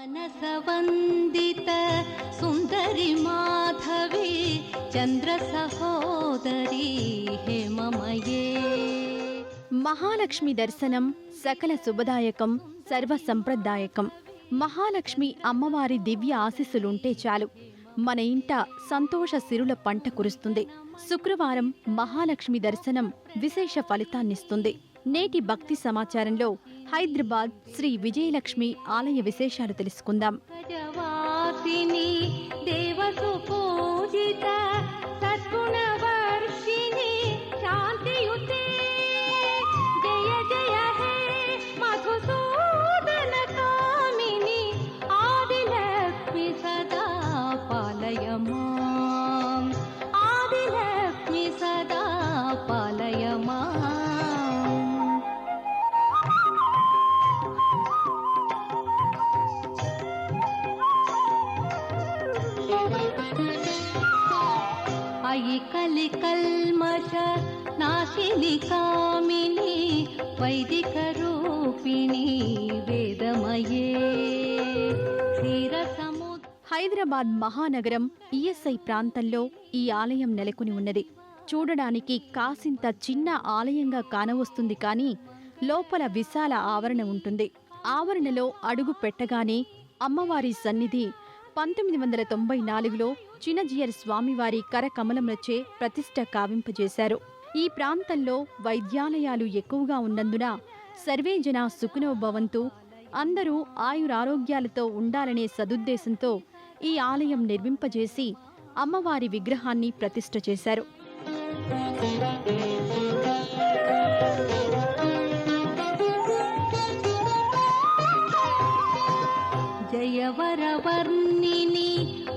మనసవందిత సుందరి మాధవి చంద్ర సహోదరి హేమమయే. మహాలక్ష్మి దర్శనం సకల శుభదాయకం, సర్వ సంప్రదాయకం. మహాలక్ష్మి అమ్మవారి దివ్య ఆశీస్సులుంటే చాలు, మన ఇంట సంతోష సిరుల పంట కురుస్తుంది. శుక్రవారం మహాలక్ష్మి దర్శనం విశేష ఫలితాన్నిస్తుంది. నేటి భక్తి సమాచారంలో హైదరాబాద్ శ్రీ విజయలక్ష్మి ఆలయ విశేషాలు తెలుసుకుందాం. అయి కలి కల్మష నాశిని కామిని వైదిక రూపిణి వేదమయే. హైదరాబాద్ మహానగరం ఈఎస్ఐ ప్రాంతంలో ఈ ఆలయం నెలకొని ఉన్నది. చూడడానికి కాసింత చిన్న ఆలయంగా కానవస్తుంది, కానీ లోపల విశాల ఆవరణ ఉంటుంది. ఆవరణలో అడుగు పెట్టగానే అమ్మవారి సన్నిధి 1994లో చినజియర్ స్వామివారి కరకమలములచే ప్రతిష్ఠ కావింపజేశారు. ఈ ప్రాంతంలో వైద్యాలయాలు ఎక్కువగా ఉన్నందున సర్వే జన సుఖినో భవంతు, అందరూ ఆయురారోగ్యాలతో ఉండాలనే సదుద్దేశంతో ఈ ఆలయం నిర్మింపజేసి అమ్మవారి విగ్రహాన్ని ప్రతిష్ఠ చేశారు. జయవరవర్ణిని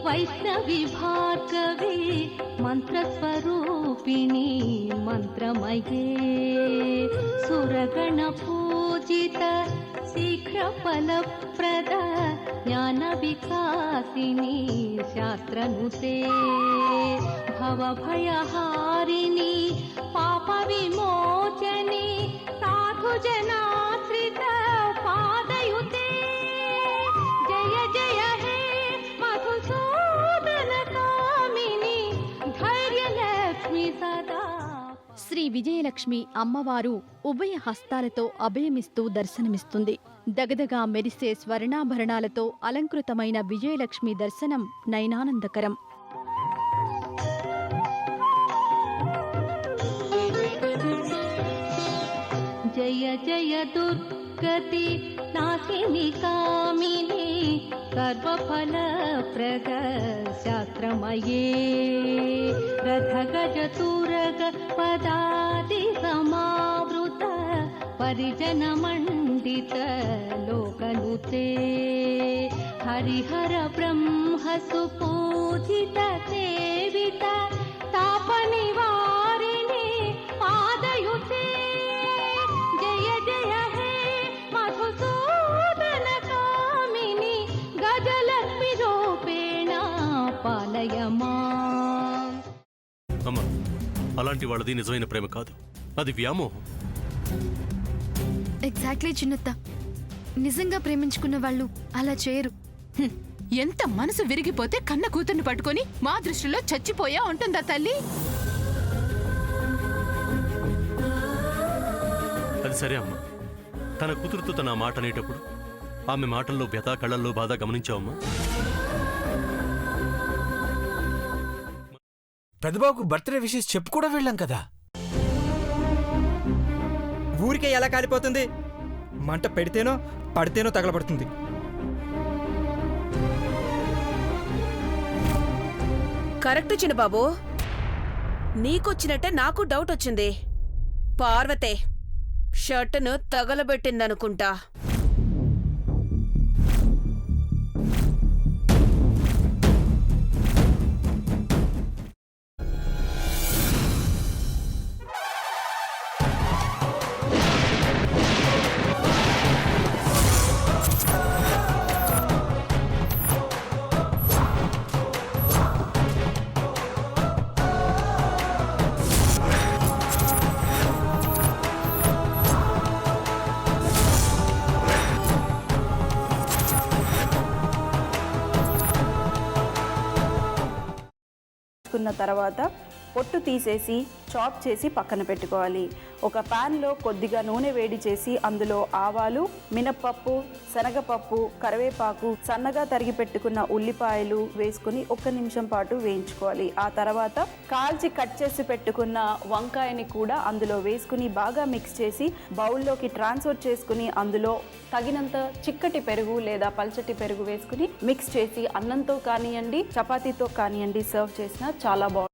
వైష్ణవి భార్గవి మంత్రస్వరూపిణి మంత్రమయే. సురగణ పూజిత శీఘ్ర ఫలప్రద జ్ఞాన వికాసిని శాస్త్రనుతే. భవభయహారిణి పాప విమోచని సాధు జనాశ్రిత పాదయుతే. జయ జయ హే మధుసూదన కామిని ధైర్యలక్ష్మి సదా. శ్రీ విజయలక్ష్మి అమ్మవారు ఉభయ హస్తాలతో అభయమిస్తూ దర్శనమిస్తుంది. దగదగా మెరిసే స్వర్ణాభరణాలతో అలంకృతమైన విజయలక్ష్మి దర్శనం నయనానందకరం. జయ జయ దుర్గతి నాశిని కామిని సర్వఫలప్రద శాస్త్రమయే. రథ గజ తురగ పదాది సమావృత పరిజన మండిత లోకనుతే. హరిహర బ్రహ్మ సుపూజిత సేవిత తాప నివారిణి పాదయుతే. జయ జయ హే మధుసూదన కామిని గజలక్ష్మి రూపేణ పాలయమా. అమ్మా, అలాంటి వాళ్ళది నిజమైన ప్రేమ కాదు, అది వ్యామోహం. ఎగ్జాక్ట్లీ చిన్నత్త, నిజంగా ప్రేమించుకున్న వాళ్ళు అలా చేయరు. ఎంత మనసు విరిగిపోతే కన్న కూతుర్ని పట్టుకొని మా దృష్టిలో చచ్చిపోయా ఉంటుందా తల్లి? అది సరే అమ్మా, తన కూతురుతో తన మాట అనేటప్పుడు ఆమె మాటల్లో వ్యథ, కళ్ళల్లో బాధ గమనించావమ్మా? పెద్దబాబుకు బర్త్డే విషెస్ చెప్పు కూడా వెళ్ళాం కదా. ఊరికే ఎలా కాలిపోతుంది? మంట పెడితేనో పడితేనో తగలబడుతుంది. కరెక్ట్ చిన్నబాబు, నీకొచ్చినట్టే నాకు డౌట్ వచ్చింది. పార్వతే షర్టును తగలబెట్టిందనుకుంటా. వేసుకున్న తర్వాత పొట్టు తీసేసి చాప్ చేసి పక్కన పెట్టుకోవాలి. ఒక ప్యాన్లో కొద్దిగా నూనె వేడి చేసి అందులో ఆవాలు, మినప్పప్పు, శనగపప్పు, కరివేపాకు, సన్నగా తరిగి పెట్టుకున్న ఉల్లిపాయలు వేసుకుని 1 నిమిషం పాటు వేయించుకోవాలి. ఆ తర్వాత కాల్చి కట్ చేసి పెట్టుకున్న వంకాయని కూడా అందులో వేసుకుని బాగా మిక్స్ చేసి బౌల్లోకి ట్రాన్స్ఫర్ చేసుకుని అందులో తగినంత చిక్కటి పెరుగు లేదా పల్చటి పెరుగు వేసుకుని మిక్స్ చేసి అన్నంతో కానివ్వండి, చపాతీతో కానివ్వండి సర్వ్ చేసినా చాలా బాగుంటుంది.